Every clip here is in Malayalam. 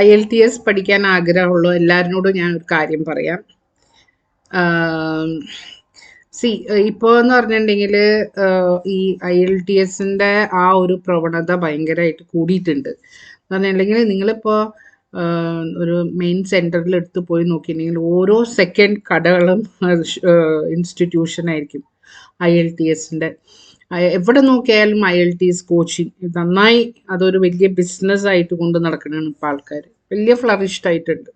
IELTS പഠിക്കാൻ ആഗ്രഹമുള്ള എല്ലാവരോടും ഞാൻ ഒരു കാര്യം പറയാം. ഇപ്പോൾ എന്ന് പറഞ്ഞിട്ടുണ്ടെങ്കിൽ ഈ IELTSൻ്റെ ആ ഒരു പ്രവണത ഭയങ്കരമായിട്ട് കൂടിയിട്ടുണ്ട്. എന്ന് പറഞ്ഞിട്ടുണ്ടെങ്കിൽ നിങ്ങളിപ്പോൾ ഒരു മെയിൻ സെൻറ്ററിൽ എടുത്ത് പോയി നോക്കിയിട്ടുണ്ടെങ്കിൽ ഓരോ സെക്കൻഡ് കടകളും ഇൻസ്റ്റിറ്റ്യൂഷൻ ആയിരിക്കും IELTSൻ്റെ. എവിടെ നോക്കിയാലും IELTS കോച്ചിങ് നന്നായി അതൊരു വലിയ ബിസിനസ് ആയിട്ട് കൊണ്ട് നടക്കണതാണ് ഇപ്പോൾ ആൾക്കാർ. വലിയ ഫ്ലറിഷ്ഡ് ആയിട്ടുണ്ട്.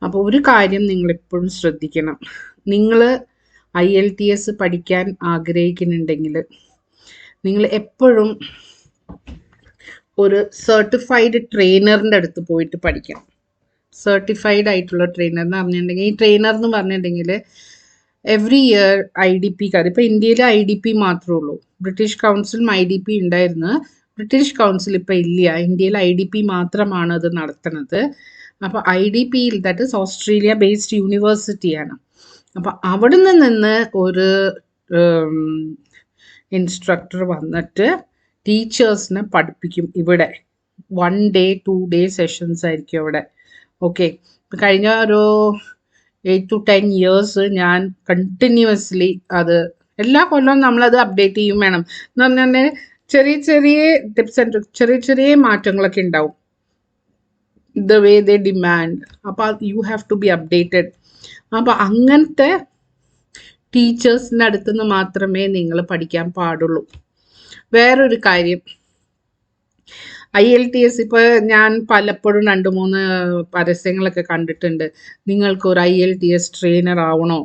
അപ്പോൾ ഒരു കാര്യം നിങ്ങൾ എപ്പോഴും ശ്രദ്ധിക്കണം. നിങ്ങൾ IELTS പഠിക്കാൻ ആഗ്രഹിക്കുന്നുണ്ടെങ്കിൽ നിങ്ങൾ എപ്പോഴും ഒരു സർട്ടിഫൈഡ് ട്രെയിനറിൻ്റെ അടുത്ത് പോയിട്ട് പഠിക്കണം. സർട്ടിഫൈഡ് ആയിട്ടുള്ള ട്രെയിനർ എന്ന് പറഞ്ഞിട്ടുണ്ടെങ്കിൽ, ഈ ട്രെയിനർ എന്ന് പറഞ്ഞിട്ടുണ്ടെങ്കിൽ എവറി ഇയർ IDP-കാർ, ഇപ്പോൾ ഇന്ത്യയിൽ IDP മാത്രമേ ഉള്ളൂ. ബ്രിട്ടീഷ് കൗൺസിലും IDP ഉണ്ടായിരുന്നു. ബ്രിട്ടീഷ് കൗൺസിൽ ഇപ്പോൾ ഇല്ല. ഇന്ത്യയിൽ IDP മാത്രമാണ് അത് നടത്തുന്നത്. അപ്പോൾ IDP-യിൽ, ദാറ്റ് ഈസ് ഓസ്ട്രേലിയ ബേസ്ഡ് യൂണിവേഴ്സിറ്റിയാണ്. അപ്പോൾ അവിടെ നിന്ന് ഒരു ഇൻസ്ട്രക്ടർ വന്നിട്ട് ടീച്ചേഴ്സിനെ പഠിപ്പിക്കും. ഇവിടെ 1 day 2 day സെഷൻസ് ആയിരിക്കും അവിടെ. ഓക്കെ, കഴിഞ്ഞ ഒരു 8 to 10 years ഞാൻ കണ്ടിന്യൂസ്ലി അത് എല്ലാ കൊല്ലവും നമ്മളത് അപ്ഡേറ്റ് ചെയ്യും വേണം. എന്ന് പറഞ്ഞാൽ ചെറിയ ചെറിയ ടിപ്സ് ആൻഡ് ചെറിയ ചെറിയ മാറ്റങ്ങളൊക്കെ ഉണ്ടാവും. The way they demand. അപ്പോൾ you have to be updated. അപ്പോൾ അങ്ങനത്തെ ടീച്ചേഴ്സിൻ്റെ അടുത്ത് നിന്ന് മാത്രമേ നിങ്ങൾ പഠിക്കാൻ പാടുള്ളൂ. വേറൊരു കാര്യം, IELTS ഇപ്പോൾ ഞാൻ പലപ്പോഴും 2-3 പരസ്യങ്ങളൊക്കെ കണ്ടിട്ടുണ്ട്. നിങ്ങൾക്കൊരു IELTS ട്രെയിനർ ആവണോ,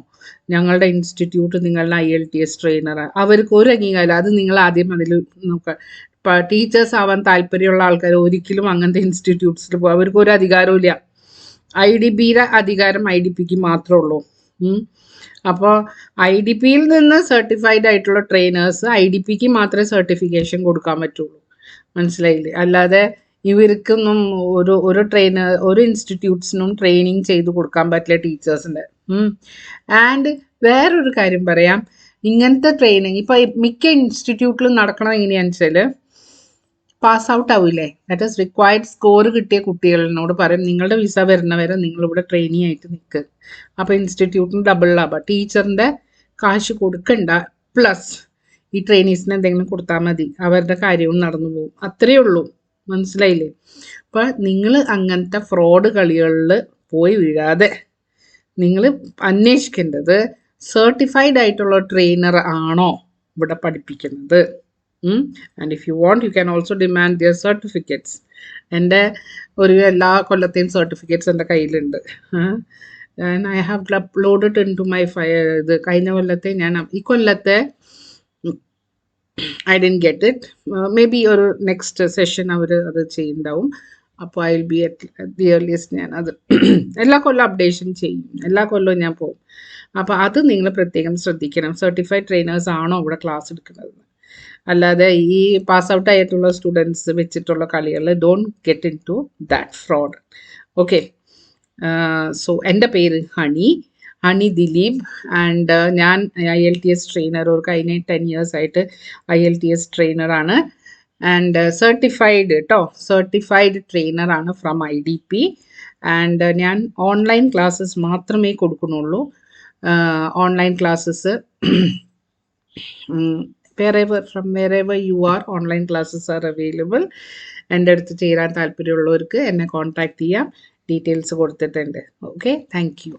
ഞങ്ങളുടെ ഇൻസ്റ്റിറ്റ്യൂട്ട് നിങ്ങളുടെ IELTS ട്രെയിനറാണ്. അവർക്ക് ഒരു അംഗീകാരം. അത് നിങ്ങൾ ആദ്യം അതിൽ നോക്കുക. ഇപ്പോൾ ടീച്ചേഴ്സ് ആവാൻ താല്പര്യമുള്ള ആൾക്കാർ ഒരിക്കലും അങ്ങനത്തെ ഇൻസ്റ്റിറ്റ്യൂട്ട്സിൽ പോകും. അവർക്കൊരു അധികാരവും ഇല്ല. IDP-യുടെ അധികാരം IDP-ക്ക് മാത്രമേ ഉള്ളൂ. അപ്പോൾ IDP-യിൽ നിന്ന് സർട്ടിഫൈഡ് ആയിട്ടുള്ള ട്രെയിനേഴ്സ് IDP-ക്ക് മാത്രമേ സർട്ടിഫിക്കേഷൻ കൊടുക്കാൻ പറ്റുള്ളൂ. മനസ്സിലായില്ലേ? അല്ലാതെ ഇവർക്കൊന്നും ഒരു ട്രെയിനർ ഒരു ഇൻസ്റ്റിറ്റ്യൂട്ട്സിനും ട്രെയിനിങ് ചെയ്ത് കൊടുക്കാൻ പറ്റില്ല ടീച്ചേഴ്സിൻ്റെ. ആൻഡ് വേറൊരു കാര്യം പറയാം, ഇങ്ങനത്തെ ട്രെയിനിങ് ഇപ്പോൾ മിക്ക ഇൻസ്റ്റിറ്റ്യൂട്ടിലും നടക്കണം എങ്ങനെയാണെന്ന് വെച്ചാൽ, പാസ് ഔട്ട് ആവില്ലേ, ദാറ്റ് ഈസ് റിക്വയർഡ് സ്കോർ കിട്ടിയ കുട്ടികളിനോട് പറയും നിങ്ങളുടെ വിസ വരുന്നവരെ നിങ്ങളിവിടെ ട്രെയിനിങ് ആയിട്ട് നിൽക്കുക. അപ്പോൾ ഇൻസ്റ്റിറ്റ്യൂട്ടിന് ഡബിൾ ലാഭം. ടീച്ചറിൻ്റെ കാശ് കൊടുക്കണ്ട, പ്ലസ് ഈ ട്രെയിനീസിന് എന്തെങ്കിലും കൊടുത്താൽ മതി, അവരുടെ കാര്യവും നടന്നു പോകും. അത്രയേ ഉള്ളൂ. മനസ്സിലായില്ലേ? അപ്പോൾ നിങ്ങൾ അങ്ങനത്തെ ഫ്രോഡ് കളികളിൽ പോയി വീഴാതെ നിങ്ങൾ അന്വേഷിക്കേണ്ടത് സർട്ടിഫൈഡ് ആയിട്ടുള്ള ട്രെയിനർ ആണോ ഇവിടെ പഠിപ്പിക്കുന്നത്. And if you want you can also demand their certificates. എൻ്റെ ഒരു എല്ലാ കൊല്ലത്തെയും സർട്ടിഫിക്കറ്റ്സ് എൻ്റെ കയ്യിലുണ്ട്. And I have uploaded into my ഇത് കഴിഞ്ഞ കൊല്ലത്തെ ഞാൻ ഈ കൊല്ലത്തെ I didn't get it. Maybe ഒരു നെക്സ്റ്റ് സെഷൻ അവർ അത് ചെയ്യുന്നുണ്ടാവും. അപ്പോൾ I will be at the earliest ഞാൻ അത് എല്ലാ കൊല്ലം അപ്ഡേഷൻ ചെയ്യും. എല്ലാ കൊല്ലവും ഞാൻ പോകും. അപ്പോൾ അത് നിങ്ങൾ പ്രത്യേകം ശ്രദ്ധിക്കണം. സർട്ടിഫൈഡ് ട്രെയിനേഴ്സ് ആണോ ഇവിടെ ക്ലാസ് എടുക്കുന്നത്. അല്ലാതെ ഈ പാസ് ഔട്ട് ആയിട്ടുള്ള സ്റ്റുഡൻസ് വെച്ചിട്ടുള്ള കളികൾ don't get into that fraud. Okay, so എൻ്റെ പേര് ഹണി ദിലീപ്. ആൻഡ് ഞാൻ IELTS ട്രെയിനർ, ഒരു കഴിഞ്ഞ 10 years ആയിട്ട് IELTS ട്രെയിനറാണ്. ആൻഡ് സർട്ടിഫൈഡ് ട്രെയിനറാണ് ഫ്രം IDP. ആൻഡ് ഞാൻ ഓൺലൈൻ ക്ലാസ്സസ് മാത്രമേ കൊടുക്കുന്നുള്ളൂ. Online classes wherever you are, online classes are available. എൻ്റെ അടുത്ത് ചേരാൻ താല്പര്യമുള്ളവർക്ക് എന്നെ കോൺടാക്ട് ചെയ്യാം. ഡീറ്റെയിൽസ് കൊടുത്തിട്ടുണ്ട്. Okay, thank U.